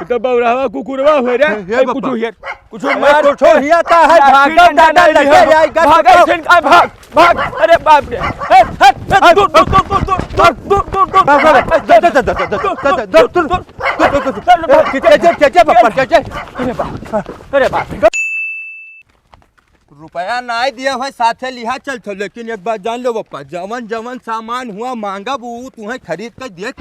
तो बौरावा कुकुरवा हो रे कुछ यार कुछ मार कुछ हियाता है भागो दादा लगे जाएगा भाग भाग भाग अरे बाप रे दूर दूर दूर दूर दूर दूर अरे बाप रुपया नहीं दिया भाई साथे लिहा चल थो लेकिन एक बात जान लो पप्पा जवन जवन सामान हुआ महंगा वो तुम्हें खरीद कर दिए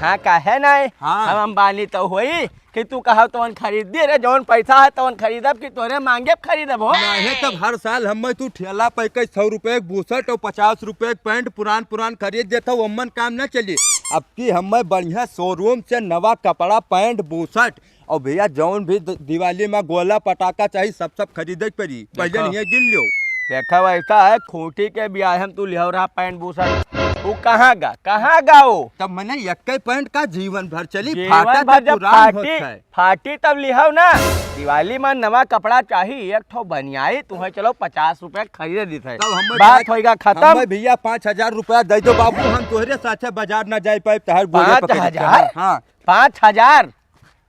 हाँ काहे नहीं हम अंबानी तो हुई कि तू कहा तो खरीद दे रे जौन पैसा है तो खरीदब कि तोरे मांगे खरीदब हो नहीं तब हर साल हम तू ठेला पे 100 रुपए बूसट और 50 रुपए पैंट पुरान खरीद देता हूँ अम्मन काम न चली अब की हम बढ़िया शोरूम से नवा कपड़ा पैंट बूसट और भैया जौन भी दिवाली में गोला पटाखा चाहिए सब खरीदे पड़ी पहले नहीं गिन लो देखा वैसा है खूंटी के ब्याह हम तू लिया रहा पैंट बूसट वो कहाँ गा वो तब मैंने एक पैंट का जीवन भर चली फाटी तब लिहाओ ना दिवाली में नवा कपड़ा चाहिए एक ठो बनियाई तुम्हें चलो 50 रुपए खरीदे दी थे बात होगा खत्म भैया 5000 रुपया दे दो बाबू हम तोहरे साथे बाजार न जाए पाए 5000 हाँ 5000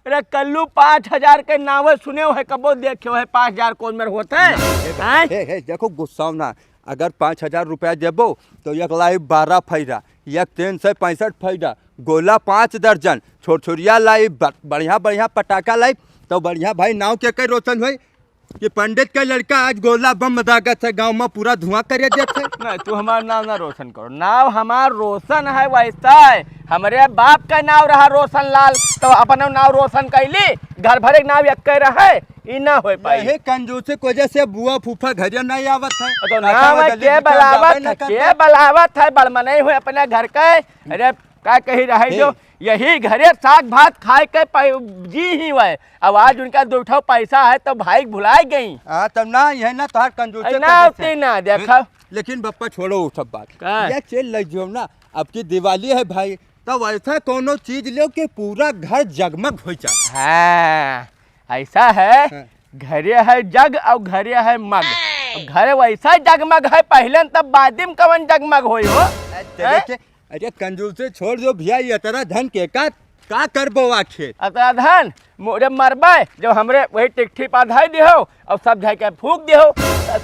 अरे कल्लू 5000 के नाव सुने हो है कबो देखे हो है 5000 कौन में होता है देखो गुस्सा ना अगर 5000 रुपया देबो तो एक लाई 12 फैरा एक 365 फैरा गोला 5 दर्जन छोरिया लाई बढ़िया पटाखा लाई तो बढ़िया भाई नाव के कई रोशन हुई कि पंडित का लड़का आज गोला बम दागत है गांव में पूरा धुआं करे देते नहीं तू हमारा नाम ना रोशन करो नाव हमार रोशन है वैसा है हमारे बाप का नाव रहा रोशन लाल तो अपना नाव रोशन कैली घर भरे नाव एक रहा ई ना हो पाए कंजूसी की वजह से बुआ फूफा घर नहीं आवत है तो नाव के बलावत है बड़मनई हुए अपने घर के अरे क्या कही रहे जो यही घरे साग भात खाए के जी ही हुए अब आज उनका दो पैसा है तो भाई भुला गई तब ना यह ना तोहर कंजूसी ना देखा लेकिन बप्पा छोड़ो वो सब बात ये चल लग जो ना अब की दिवाली है भाई तब ऐसा कोनो चीज लो कि पूरा घर जगमग हो जाए हाँ ऐसा है घरे है जग और घरे है मग घर वैसा जगमग है पहले तब बादिम कवन जगमग हो अरे कंजूसी छोड़ दो भैया ये तेरा धन के का करबो आखिर अतरा धन मोरे मरबे जो हमरे वही टिकठी पाधाई दिहो और सब जाय के फूक दिहो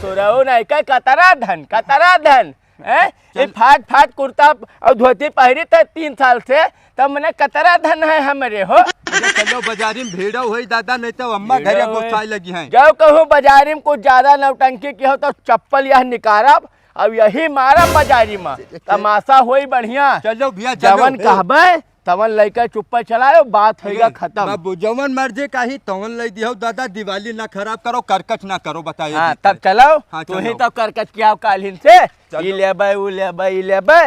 सोरऊ नहीं के कतरा धन ये फाट कुर्ता और धोती पहरी थे 3 साल से तब मैंने कतरा धन है हमारे हो चलो बाजारी में भीड़ हो दादा नहीं तो अम्मा घरे गुस्सा लगी हैं जब कहूँ बाजारी में कुछ ज्यादा नौटंकी की हो तो चप्पल यह निकारब अब यही मारा बाजारी में तमाशा होई बढ़िया चलो भैया जवन कहबे तवन लेकर चुप्पा चलाओ बात होगा खत्म बाबू जवन मर्जी का ही तवन ले दियो दादा दिवाली ना खराब करो करकट ना करो बताइए हाँ तब चलो तू ही तो करकट किया कालीन से ई लेबे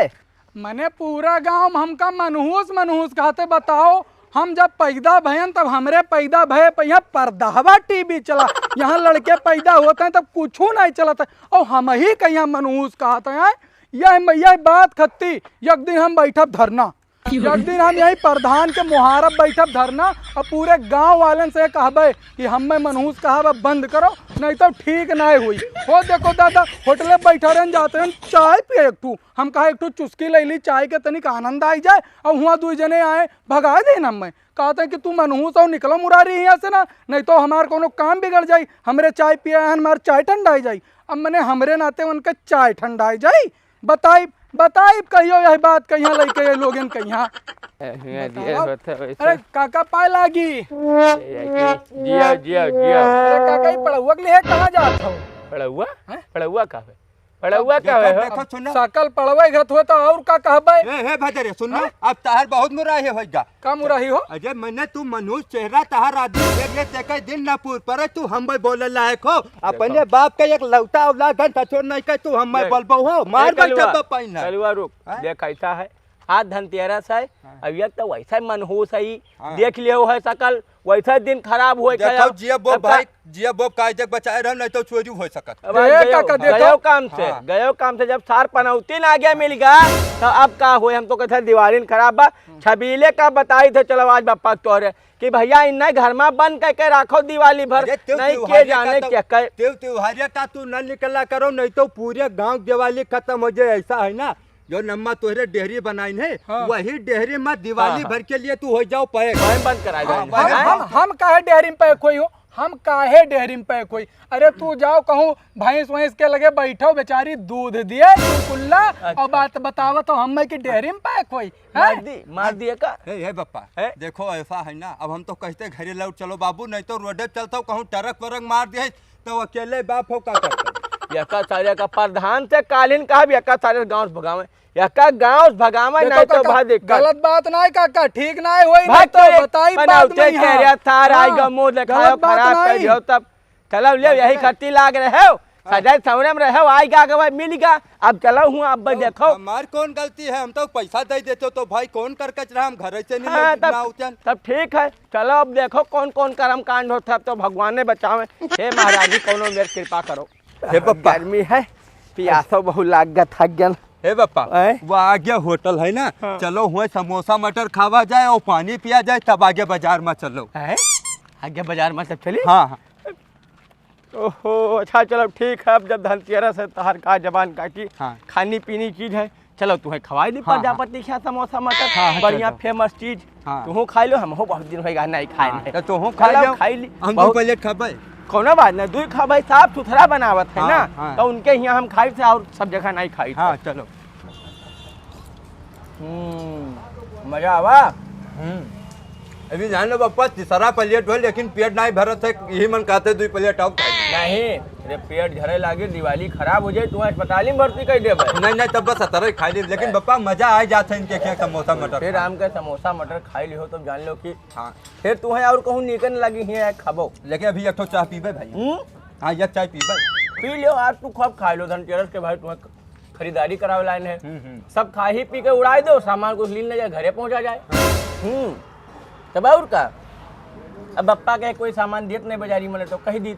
मने पूरा गांव हमका मनहूस कहते बताओ हम जब पैदा भयन तब हमरे पैदा भय यहाँ पर्दावा टीवी चला यहाँ लड़के पैदा होते हैं तब कुछ नहीं चलता और हम ही कहीं मनहूस कहते हैं यह बात खत्ती एक दिन हम बैठब धरना एक दिन हम यही प्रधान के मुहारब बैठब धरना और पूरे गांव वालन से कहबे कि हमें मनहूस कहब बंद करो नहीं तो ठीक नहीं हुई हो देखो दादा होटले बैठे रहन जाते हैं चाय पिए एक ठू हम कहा एक ठू चुस्की ले ली चाय के तनिक आनंद आई जाए और हुआ 2 जने आए भगा देन हमें कहते हैं कि तू मनहूस और निकलो मुरारी यहाँ से ना नहीं तो हमार कोनो काम बिगड़ जाई हमरे चाय पिए हमार चाय ठंडाई जाई अब मैंने हमरे नाते उनके चाय ठंडाई जाई बताई कहियो यही बात कहिया लइके लोगन कहिया अरे काका पाए लागी जिया अरे काका ही पढ़ुआ के लिए कहाँ जात हो पढ़ुआ का है सकल पढ़वे घत हो तो और का कहबे हे भजरे सुन अब तहर बहुत मुराही होगा का मुराही हो अजय मैंने तू मनुष्य चेहरा तहर आदमी देख ले ते दिन ना पूर पर तू हम बोले लायक हो अपने बाप का एक लौता औलाद धन छोड़ नहीं के तू हम बोलबो हो मार बैठा पाइन चलवा रुक देख ऐसा है आज धनतेरस है अब एक तो वैसा मनहूस है देख लियो है सकल वैसा दिन खराब हो जिया बोब कायदे बचाए रह नहीं तो चोरी हो सकत गयो काम से जब सार पनौती ना गया मिल गया तो अब का हुए हम तो कहते दिवाली खराब बा छबीले का बताई थे चलो आज बापा तोरे कि भैया इन्ना घर में बंद करके रखो दिवाली भर नहीं के जाने क्या त्योहारिया का तू न निकला करो नहीं तो पूरे गाँव दिवाली खत्म हो जाए ऐसा है ना जो नम्मा तोहरे डेहरी बनाई है हाँ। वही डेहरी में दिवाली हाँ। भर के लिए तू हो जाओ पैक। स्वयं बंद करा हाँ, जाए हम काहे डेयरी में पैक होई हो, हम काहे डेयरी में पैक होई। अरे तू जाओ कहूँ भैंस वैंस के लगे बैठो बेचारी दूध दिए कुल्ला और बात बतावा तो हम की डेयरी में पैक होई मार दिए का हे बप्पा है? देखो ऐसा है ना, अब हम तो कहते घरे लौट चलो बाबू, नहीं तो रोडे चलता कहूँ टरक वरक मार दिए तो अकेले बाप हो का करते। यका सारे का प्रधान से कालीन कहा भी यका सारे गांव से भगावे, यका गांव से भगावे नहीं तो भाई देख गलत बात ना है काका, ठीक ना है होई भाई नहीं तो तो बताई बात बनाते नहीं है। केरिया थार आई हाँ, गमो दिखाओ गलत बात खराब कर नहीं। दियो तब चलो ले यही खट्टी लाग रहे हो सजाए सामने में रहे हो आई गा गवा मिलेगा। अब चलो हूँ अब देखो हमार कौन गलती है, हम तो पैसा दे देते तो भाई कौन कर कच रहा, हम घर से नहीं हाँ, ना उचन। तब ठीक है चलो अब देखो कौन कौन कर्म कांड होता है तो भगवान ने बचावे। हे महाराज जी कोनो मेरे कृपा करो। हे बप्पा गर्मी है प्यासो बहु लागत थक गया। हे बप्पा हैं? वो आगे होटल है ना, हाँ। चलो हुए समोसा मटर खावा जाए और पानी पिया जाए, तब आगे बाजार में चलो। हैं? आगे बाजार में सब चली। हाँ हाँ ओहो अच्छा चलो ठीक है, अब जब धनतेरस है तहर का जबान काटी हाँ। खानी पीनी चीज है चलो तुम्हें खवाई दी हाँ, प्रजापति खा समोसा मटर हाँ, बढ़िया चलो। फेमस चीज हाँ। तुम खाई लो, हम बहुत दिन होगा नहीं खाए हाँ, नहीं। तो तुम खा चलो, जाओ, खाई ली हम दो बहुत- प्लेट खाबे। कोनो बात नहीं, दूध खा भाई साफ सुथरा बनावत है हाँ, ना हाँ। तो उनके यहाँ हम खाई थे और सब जगह नहीं खाई थे। हाँ चलो। मजा आवा। अभी जान लो पप्पा तीसरा प्लेट हो लेकिन पेट नहीं भरत है, यही मन कहते दो प्लेट और नहीं रे पेट झरे लागे दिवाली खराब हो जाए तुम्हें अस्पताल में भर्ती कर दे भाई। नहीं तब बस 17 खा ली, लेकिन पप्पा मजा आ जाता है इनके क्या समोसा मटर। फिर आम के समोसा मटर खाई लिहो तो जान लो कि हाँ फिर तुम्हें और कहूँ निकन लगी है खाबो। लेकिन अभी एक तो चाय पीबे भाई। हाँ एक चाय पीबे। पी लो आज तू खूब खा लो धनतेरस के भाई तुम्हें खरीदारी करावे लाइन है सब खा ही पी के उड़ाई दो, सामान कुछ लीन ले जाए घरे पहुंचा जाए। तब और का अब बप्पा के कोई सामान दियत नहीं बाजारी में तो कही दी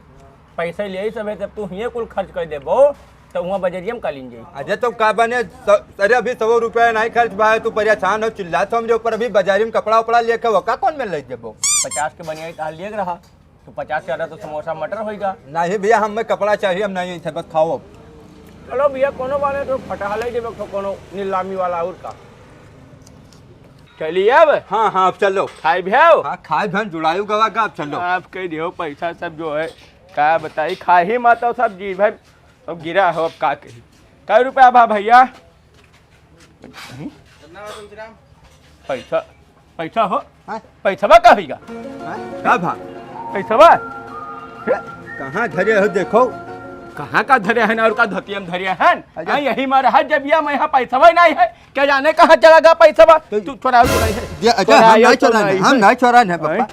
पैसे ले सब है तब तू हिये कुल खर्च कर देबो तो वहाँ बजरिया में का लीन जाई। अजय तो का बने अरे अभी 100 रुपया नहीं खर्च भाई, तू परेशान हो चिल्लाता हमरे ऊपर, अभी बाजारी में कपड़ा उपड़ा लेके वो का कौन में ले जेबो। 50 के बनिया ताल लेग रहा तो 50 से ज़्यादा तो समोसा मटर होगा। नहीं भैया हमें कपड़ा चाहिए, हम नहीं थे बस खाओ। चलो भैया कोनो बाने तो फटा ले देबो तो कोनो नीलामी वाला और का चलिए अब। हाँ हाँ अब चलो। खाई भेव हाँ खाए भन जुड़ायु गवा का, अब चलो। आप कह दियो पैसा सब जो है का बताई खा ही माता सब जी भाई अब गिरा हो अब का कही कै रुपया भा भैया पैसा पैसा हो हाँ? पैसा का भैया हाँ? का भा पैसा कहाँ धरे हो देखो। कहाँ का धरे है और का धोतियम धरे है अच्छा। हाँ, यही मारा है जब यह मैं यहाँ पैसा नहीं है क्या जाने कहाँ चला गया पैसा तो- तू छोड़ा तो नहीं है हम नहीं चोराए, हम नहीं चोराए हैं पापा।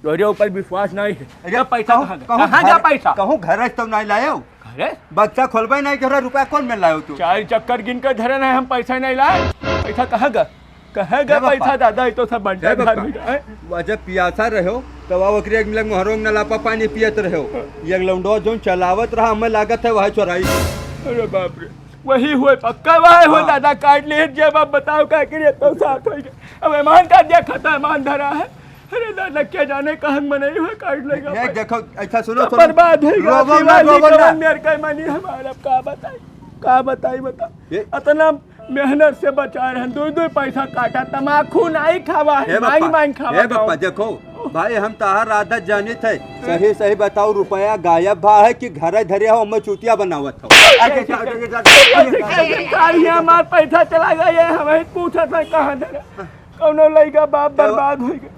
तोरे ऊपर विश्वास नहीं है अरे ये पैसा कहूँ- कहाँ गया? कहूँ कहाँ गया घर- पैसा कहूँ घर तो नहीं लाए हो, अरे बच्चा खोलबे नहीं कर रुपया कौन में लाए हो तू। चार चक्कर गिन कर धरे नहीं हम पैसा नहीं लाए पैसा कहाँ गया बापा। पैसा दादा ये तो सब बंटा हे बापा, है। वो जब पियासा रहो तब वो एक मिलक मोहरों न लापा पानी पियत रहो, ये लौंडो जो चलावत रहा हमें लागत है वह चोराई। अरे बाप रे वही हुए पक्का वही हुए हाँ। दादा काट लिए जब आप बताओ क्या करिए तो साथ हो गया अब ईमान का देखा था ईमान धरा है। अरे दादा क्या जाने कहाँ में नहीं हुआ काट लेगा ये देखो ऐसा सुनो तो बर्बाद है रोवो ना, रोवो ना। मेरे का मानी हमारा अब का बताई बता ये- इतना मेहनत से बचा रहे हैं दो पैसा काटा तमाकू नहीं खावा है मांग मांग खावा हे पापा देखो भाई हम तहार आदत जानी थे, सही सही बताओ रुपया गायब भा है कि घर धरे हो हमें चूतिया बनावत हो। हमारा पैसा चला गया ये हमें पूछा था कहाँ धरा कौनो लइका बाप बर्बाद हो गया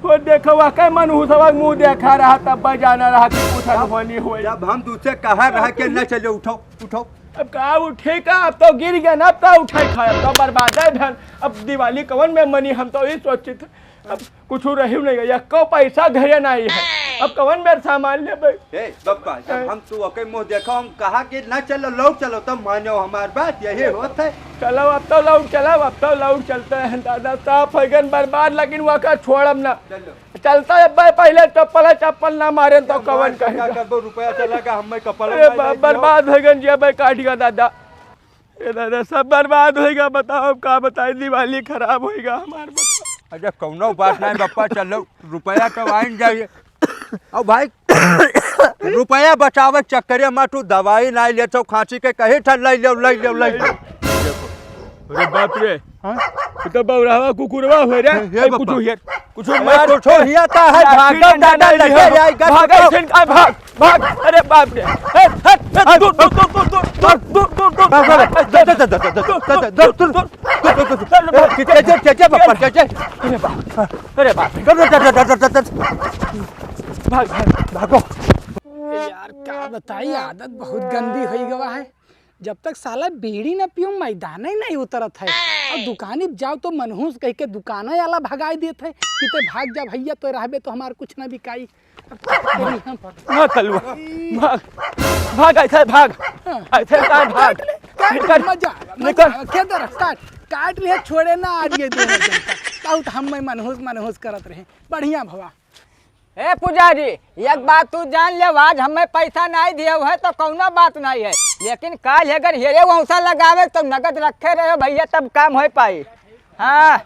वो देखो वाकई मन हुआ मुंह देखा रहा तब जाना रहा कि पूछा होनी हुई जब हम दूसरे कहा रहा के न चले उठो उठो। अब कहा उठेगा अब तो गिर गया ना अब तो उठाई खाए अब तो बर्बाद है धन अब दिवाली कवन में मनी हम तो ये सोचे थे अब कुछ रही नहीं गया को पैसा घरे नहीं है अब कवन में सामान ले भाई। हे बप्पा जब हम तू ओके मुंह देखो हम कहा कि न चलो लौट चलो तब मानो हमार बात यही होत है। चलो अब तो लौट चलो अब तो लौट चलते हैं दादा साफ है बर्बाद लेकिन वहाँ का छोड़म ना चलो चलता है भाई पहले चप्पल ना मारे तो कवन क्या कहेगा करबो रुपया चला का हमें कपड़ा अरे बर्बाद हो गए जी भाई काट गया दादा ये दादा सब बर्बाद होएगा बताओ का बताए दिवाली खराब होएगा हमारे बताओ। अरे कौनो बात नहीं बप्पा चलो रुपया कब आइन जाइए और भाई रुपया बचावे चक्करे में तू दवाई नहीं ले तो खांसी के कहीं ठल ले लो। अरे बाप रे हाँ? तो बौरावा कुकुरवा हो रे हे कुछ बापा। हियर कुछ मार छोड़िया का है भागो दादा लगे जाए भाग भाग भाग अरे बाप रे दूर दूर दूर दूर दूर दूर दूर अरे बाप भाग भागो यार क्या बताई आदत बहुत गंदी हो गवा है। जब तक साला बीड़ी न पियो मैदान ही नहीं उतरत है और दुकानी जाओ तो मनहूस कह के दुकाना वाला भगाई देते है कि ते भाग जा भैया तो रहबे तो हमार कुछ ना बिकाई। ना तलवा भाग भाग ऐसे भाग ऐसे भाग काट मजा निकल। के दर काट लिए छोड़े ना आज ये दोनों जनता बहुत हम मनहूस करत रहे बढ़िया भवा। ए पुजारी एक बात तू जान ले आज हमें पैसा नहीं दिए है तो कौनो बात नहीं है, लेकिन काल अगर हेरे वौसा लगावे तो नगद रखे रहे भैया तब काम हो पाई। हाँ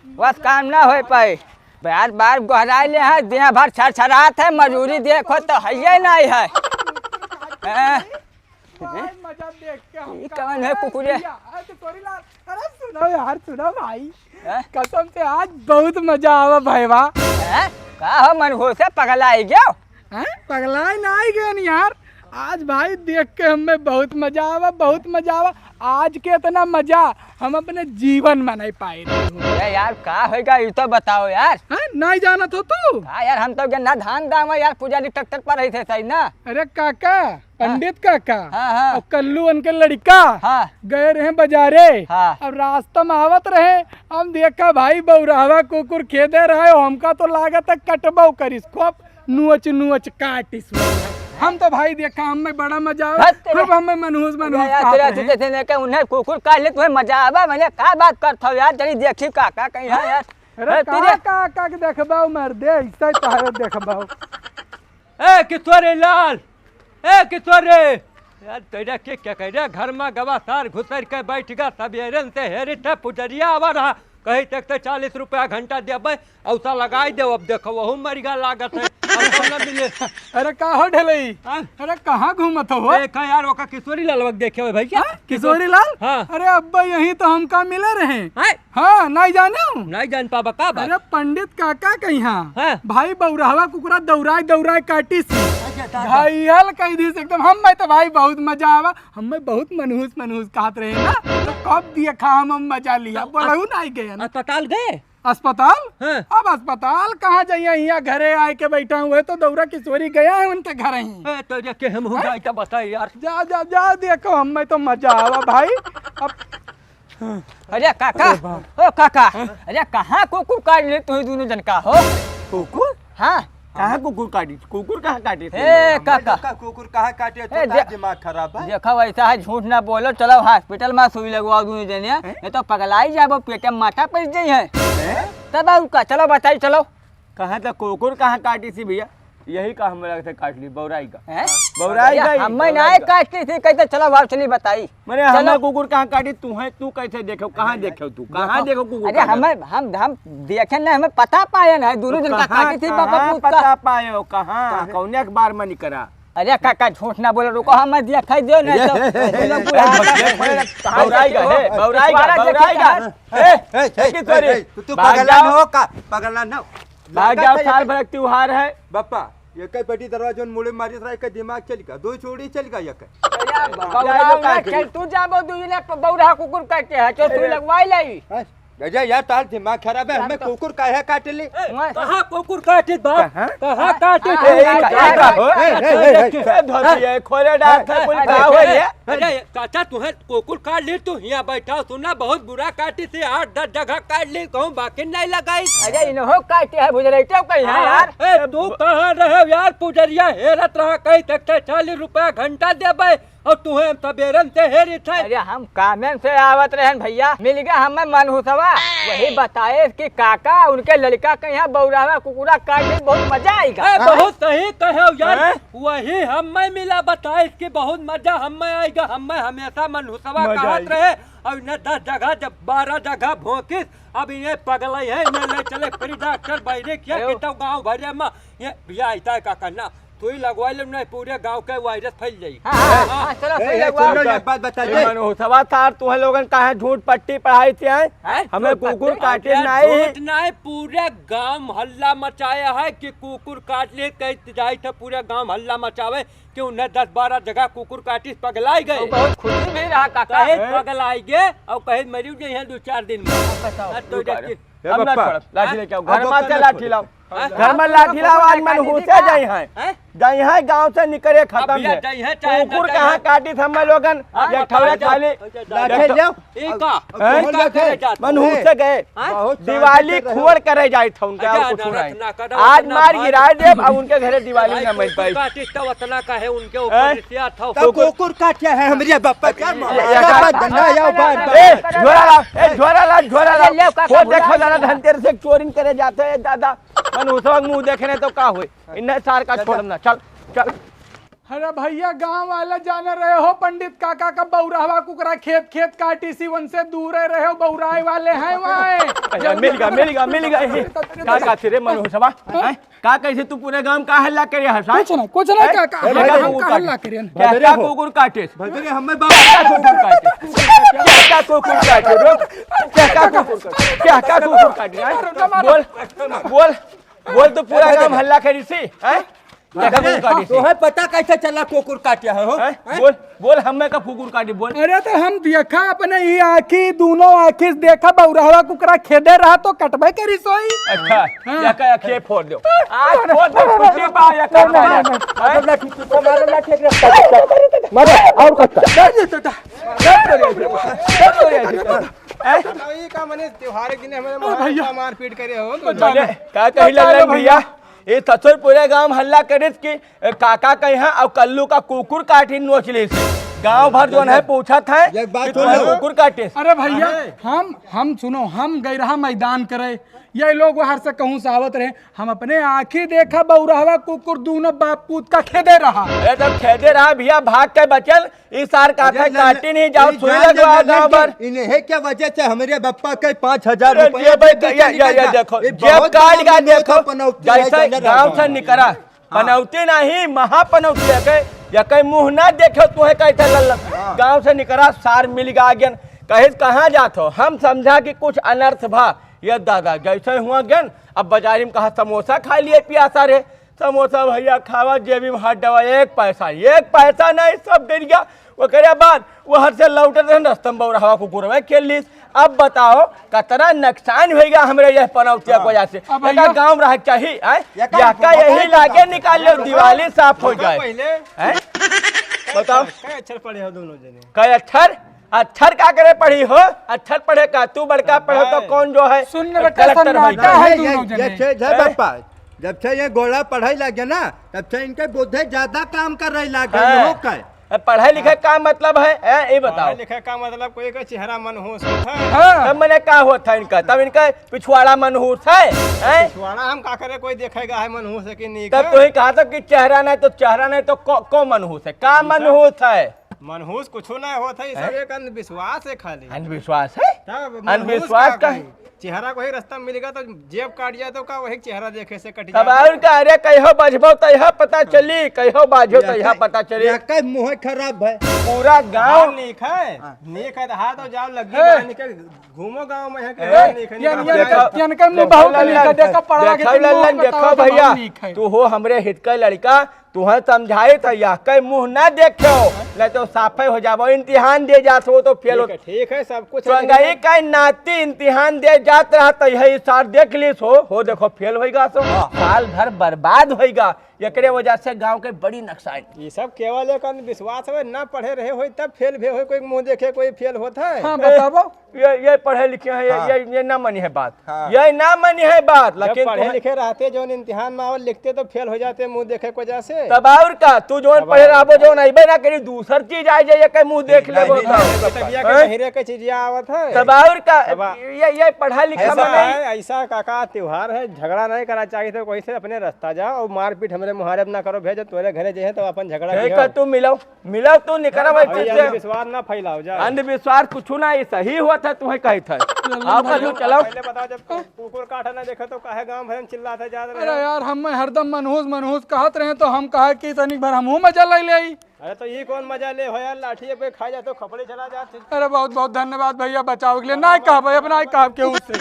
बस काम ना हो पाई बार बार गहराई ले है देह भर छरछरात है मजूरी देखो तो है नहीं है। मजा देख के हम ये कौन है कुकुरे? अरे सुनो यार सुनो भाई कसम से आज बहुत मजा आवा भाईवा। का हो मन हो से पगलाई गयो? पगलाए ना ही गए यार आज भाई देख के हमें बहुत मजा आवा आज के इतना मजा हम अपने जीवन में नहीं पाए अरे यार का होगा ये तो बताओ यार। नहीं जाना तो तू यार हम तो गन्ना धान दाम यार पुजारी ट्रैक्टर पर रहे थे सही ना। अरे काका पंडित काका हाँ। और कल्लू उनके लड़का हाँ। गए रहे बाजारे। हाँ। अब रास्ता में आवत रहे हम देखा भाई बौरावा कुकुर खेदे रहे हमका तो लागत है कटबो करिस खूब नुच काटिस। हम तो भाई देखा हमें बड़ा मजा आया खूब हमें मनहूस उन्हें कुकुर काट ले तुम्हें मजा आवा मैंने क्या बात करता हूँ यार जरी देखी काका कहीं है यार। अरे काका के देखबाऊ मर दे ऐसा ही तो देखबाऊ। ए कितोरे लाल ए कितोरे यार तेरा के क्या कह रहा घर में गवा सार घुसर के बैठ गया सबेरन से हेरी थे पुजरिया आवा रहा कहीं तक तो 40 रुपया घंटा देवे औसा लगाई दे अब देखो वहू मरिगा लागत है मिले। अरे का हो ढलई अरे कहाँ घूमत हो देखा यार ओका किशोरी लाल वक्त देखे हुए भैया किशोरी लाल। हाँ। अरे अब्बा यही तो हमका मिले रहे। हाय हाँ नहीं जाने नहीं जान पाबा का बात? अरे पंडित काका कहीं हाँ। भाई बौरावा कुकुरा दौड़ाए काटी सी घायल कह दी एकदम हम तो भाई बहुत मजा आवा हमें बहुत मनहूस कहत रहे ना तो कब दिए खा हम मजा लिया बोलू नहीं गए अस्पताल गए अस्पताल। हाँ। अब अस्पताल कहाँ जाइए यहाँ घरे आए के बैठा हुए तो दौरा किशोरी गया है उनके घर ही। तो देख के हम हो गए तो बताइए यार। जा देखो हमें तो मजा आवा भाई। अब अरे काका ओ काका अरे कहाँ कुकुर काट ले तुम दोनों जन का हो? कुकुर हाँ कहाँ कुकुर काटी कहाँ काटी ए काका कुकुर कहाँ काटे तो दिमाग खराब है। देखो वैसा है झूठ ना बोलो चलो हॉस्पिटल में सुई लगवाओ दोनों जने नहीं तो पगलाई जाबो पेटे में माथा पड़ जाई है तब का चलो बताइए चलो कहाँ तक कुकुर कहाँ काटी थी भैया यही का हमरा से काट ली बौराई का हैं? बौराई का हमें नहीं काटती थी कहते चलो भाव चली बताई मैंने हमें कुकुर कहाँ काटी तू कैसे देखो कहाँ देखो तू कहाँ देखो कुकुर अरे हमें हम देखे ना हमें पता पाए ना दोनों जन का काटी थी पापा पूछ पता का। पायो कहाँ कौन अखबार में नहीं करा अरे काका झूठ ना बोलो रुको हम दिखा दो नहीं तो बौराई का तू पगला न हो का पगला न हो। भाग जाओ साल भर त्योहार है बापा ये कई पेटी दरवाजा मुड़े मारी रहा है दिमाग चल गया दो छोड़ी चल गया ये चल तू जाबो दूसरे बौरा कुकुर काटे है तो तू लगवाई लाई। गजा यार तार दिमाग खराब है हमें कुकुर काहे काट ली। कहाँ कुकुर काटे बाप कहाँ काटे खोले डाक अरे चाचा तुम्हें कुकुर काट ली तू यहाँ बैठा सुना बहुत बुरा काटी थी 8-10 जगह काट ली कहूँ बाकी नहीं लगाई। अरे इन्हों काटे है बुझरैते कहीं है यार। ए तू कहाँ रहे यार पुजरिया हेरत रहा कहीं तक 40 रुपया घंटा देबे और तुम्हें सबेरन से हेरी थे। अरे हम कामें से आवत रहे भैया मिल गया हमें मनहूसवा वही बताए कि काका उनके लड़का के यहाँ बौरावा कुकुरा काटे बहुत मजा आएगा। बहुत सही कहे यार वही हमें मिला बताए इसकी बहुत मजा हमें आएगा हमें हमेशा मनहूसवा कहत रहे और इन्हें 10 जगह जब 12 जगह भोंकिस अब इन्हें पगल है इन्हें ले चले फिर डॉक्टर बैरे किया कि तो गाँव भरे में ये भैया ऐसा का करना सुई लगवा ले नहीं पूरे गांव के वायरस फैल जाई। हाँ, चलो सुई लगवाओ। सुनो एक बात बताइए। मनोसवा सार तुहे लोगन काहे झूठ पट्टी पढ़ाई थे हैं? हमें कुकुर काटे नहीं। झूठ नहीं, पूरे गांव हल्ला मचाया है कि कुकुर काट ले, कहीं जाए थे पूरे गांव हल्ला मचावे कि उन्हें 10-12 जगह कुकुर काटी पगलाई गए। बहुत खुशी भी रहा काका। कहीं पगलाई गए और कहीं मरी गए 2-4 दिन में। तो देखिए हम ना बप्पा। छोड़ब, लाठी लेके आओ, घर अब में से बप्पा लाठी ना लाओ, हाँ? घर में लाठी लाओ, आज मनहूस से जाई हैं, हैं? जाई हैं गांव से निकले खत्म भैया है। जाई हैं, चाहे कुकुर ना कहाँ जाई काटी थे हम लोगन, ये ठौरे खाली लाठी ले आओ। मनहूस से गए, बहुत दिवाली खोर करे जाए थे उनके और कुछ नहीं। आज मार गिराए दे, अब उनके घरे दिवाली न मिल पाई। उतना का है उनके हैं? ऊपर रिश्ता था। तो कुकुर काटे है हमरे बप्पा क्या धंधा या ए, झोरा लाओ, ए, झोरा लाओ, झोरा ले लाओ। काका, खोद देखो बुला जरा ले। धनतेरस से चोरी करे जाते हैं दादा। मनहूसवा के मुंह देखने तो का हुए, इन्हें सार का छोड़ना, चल चल। अरे भैया गांव वाले जाने रहे हो पंडित काका का बौरावा कुकरा खेत खेत काटी सी वन से दूर रहे हो, बौराई वाले हैं वहाँ। मिल गया का थे रे मनहूसवा, हैं? का कैसे तू पूरे गांव का हल्ला करे हसा? कुछ नहीं काका, हम का हल्ला करें। क्या कुकुर काटे? भगरे हमें क्या कुकुर काटे? क्या कुकुर काटे? रुक, क्या कुकुर काटे? बोल तो पूरा गांव हल्ला करी सी, हैं? क्या कुकुर काटी सी? तो है पता कैसे चला कुकुर काटे हो? हैं? बोल हमें का कुकुर काटी बोल। अरे तो हम देखा अपने ही आँखी, दोनों आँखी से देखा बौरावा कुकरा खेदे रहा तो कटबे करी सोई। अच्छा, या का खे फोड़ दो, आज फोड़ दो, खुशी पा या का मारो और कट्टा का मने त्योहार के दिन हमें मारपीट करे हो तो का कही ललन भैया, ये ससुर पूरे गांव हल्ला करिस कि काका कहीं है और कल्लू का कुकुर काटी नोच ली गांव भर जो है पूछा था एक बात कि सुन लो। तू कुकुर काटे। अरे भैया हम सुनो, हम गए रहा मैदान करे, ये लोग बाहर से कहूँ से आवत रहे, हम अपने आँखी देखा बौरावा कुकुर दोनों बाप पूत का खेदे रहा। अरे तब खेदे रहा भैया, भाग के बचल इस सार का था काटी नहीं जाओ, सुई लगवा गांव भर। इन्हें क्या वजह से हमारे बप्पा के 5,000 ये देखो जेब काट का देखो, जैसे गांव से निकला पनौती नहीं महापनौती है, या कहीं मुंह ना देखो तुम्हें कैसे लल्ला गांव से निकला सार मिल गया ज्ञान कहे कहाँ जात हो। हम समझा कि कुछ अनर्थ भा, ये दादा जैसे हुआ ज्ञान, अब बाजारी में कहा समोसा खा लिए प्यासा रे, समोसा भैया खावा जेबी में हाथ डवा, एक पैसा नहीं, सब गिर गया। वो करे बाद वो हर से लौटे रस्तम बौरावा कुकुर में खेल ली। अब बताओ कितना नुकसान होगा हमारे यह पनौतिया की वजह से। गाँव रह चाहिए यही लाके निकाल लो, दिवाली साफ हो जाए। बताओ अक्षर पढ़े हो दोनों जने? कई अक्षर क्या करे पढ़ी हो? अक्षर पढ़े का तू बड़का पढ़ो तो कौन जो है सुन बेटा, कलेक्टर सन्नाटा है दोनों ये जने। छे है बप्पा, जब से ये गोला पढ़ाई लगे ना तब से इनके बुद्धि ज्यादा काम कर रही लगे। पढ़ाई लिखे का मतलब है ये बताओ। लिखे का मतलब कोई का चेहरा मनहूस होता है। तब मैंने क्या होता है इनका, तब इनका पिछवाड़ा मनहूस है। छुआड़ा हम का करे, कोई देखेगा है मनहूस है कि नहीं। तब तो ही कहा था कि चेहरा नहीं तो को मनहूस है, का मनहूस है? मनहूस कुछ ना होता है, सब एक अंधविश्वास है खाली। अंधविश्वास है? तब मनहूस अंधविश्वास का है? चेहरा को ही रास्ता मिलेगा तो जेब काट जाए तो का वही चेहरा देखे से कट तब जाए। और का अरे कहो बजबो तहिया पता चली, कहो बाजो तहिया पता चली। मुँह खराब है पूरा गांव गाँव नीक है तो हाथ और जाओ लगी बाहर निकल घूमो गाँव में है कि देखो भैया तू हो हमरे हित का लड़का, तुहे समझाए था या कई मुंह ना देखो नहीं तो साफे हो जाबो। इम्तिहान दे जात हो तो फेल हो। ठीक है सब कुछ संगई का नाती इम्तिहान दे जात रहा तो यही सार देख लीस हो देखो फेल होगा तो साल भर बर्बाद होगा। एकरे वजह से गांव के बड़ी नुकसान। ये सब केवल एक अंधविश्वास है, ना पढ़े रहे हो तब फेल भी हो, कोई मुंह देखे कोई फेल होता है। हाँ बताओ, ये पढ़े लिखे हैं, ये ना मनी है बात, ये ना मनी है बात। लेकिन पढ़े लिखे रहते जो इम्तिहान में लिखते तो फेल हो जाते मुंह देखे की वजह से। तब और का तू जो पढ़े रहो जो नहीं ना करी दूसर चीज आ जाए कहीं मुंह देख ले हीरे के चीज आवत है। तब और का ये पढ़ा लिखा में नहीं। ऐसा काका त्योहार है, झगड़ा नहीं करना चाहिए तो कोई से अपने रास्ता जाओ और मारपीट हमारे मुहारब ना करो, भेजो तुम्हारे घरे जे तो अपन झगड़ा तू मिलो तू निकल अंधविश्वास ना फैलाओ जा। अंधविश्वास कुछ ना, ये सही हुआ था तुम्हें कही था। आओ कल चलो। पहले बताओ जब कुकुर काटा ना देखा तो काहे गांव भर में चिल्लाते जाते अरे रहे। यार हम हरदम मनहूस कहत रहे तो हम कहा कि तनिक भर हमहू मजा ले ले आई। अरे तो ये कौन मजा ले हो यार, लाठी पे खा जाते हो खपड़े चला जाते। अरे बहुत बहुत धन्यवाद भैया बचाव के लिए, ना कहा भाई अपना कहा के उससे।